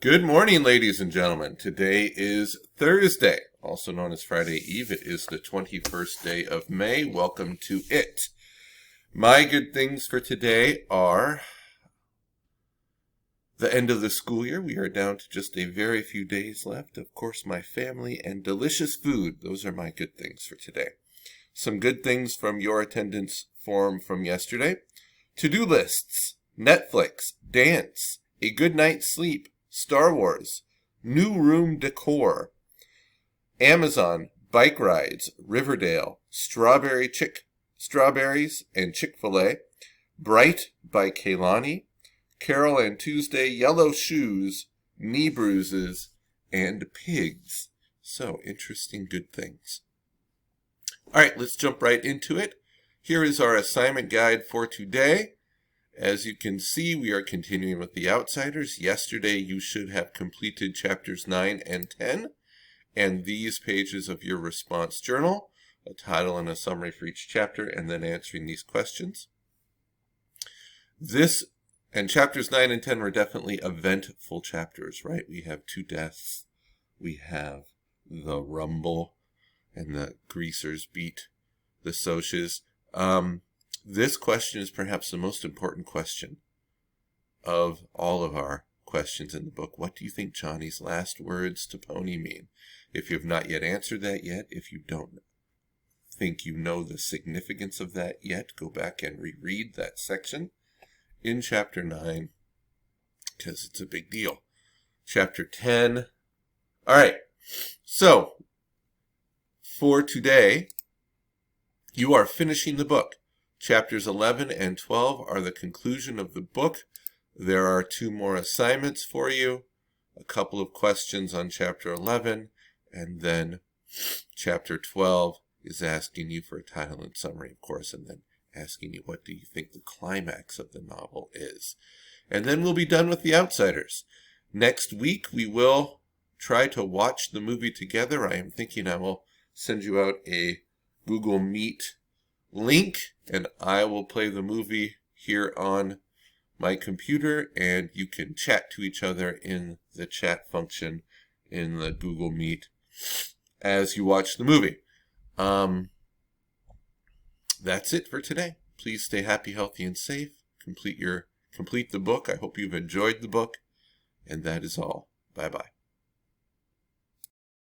Good morning, ladies and gentlemen. Today is Thursday, also known as Friday Eve. It is the 21st day of May. Welcome to it. My good things for today are the end of the school year. We are down to just a very few days left. Of course, my family and delicious food. Those are my good things for today. Some good things from your attendance form from yesterday. To-do lists, Netflix, dance, a good night's sleep, Star Wars, new room decor, Amazon, bike rides, Riverdale, strawberries and Chick-fil-A, Bright by Kaylani, Carol and Tuesday, yellow shoes, knee bruises, and pigs. So, interesting good things. All right, let's jump right into it. Here is our assignment guide for today. As you can see, we are continuing with The Outsiders. Yesterday, you should have completed chapters 9 and 10, and these pages of your response journal, a title and a summary for each chapter, and then answering these questions. And chapters 9 and 10 were definitely eventful chapters, right? We have 2 deaths. We have the rumble, and the greasers beat the Socs. This question is perhaps the most important question of all of our questions in the book. What do you think Johnny's last words to Pony mean? If you have not yet answered that yet, if you don't think you know the significance of that yet, go back and reread that section in chapter 9, because it's a big deal. Chapter 10. All right, so for today, you are finishing the book. Chapters 11 and 12 are the conclusion of the book. There are 2 more assignments for you, a couple of questions on chapter 11, and then chapter 12 is asking you for a title and summary, of course, and then asking you what do you think the climax of the novel is. And then we'll be done with The Outsiders. Next week, we will try to watch the movie together. I am thinking I will send you out a Google Meet link, and I will play the movie here on my computer, and you can chat to each other in the chat function in the Google Meet as you watch the movie. That's it for today. Please stay happy, healthy, and safe. Complete the book. I hope you've enjoyed the book, and that is all. Bye-bye.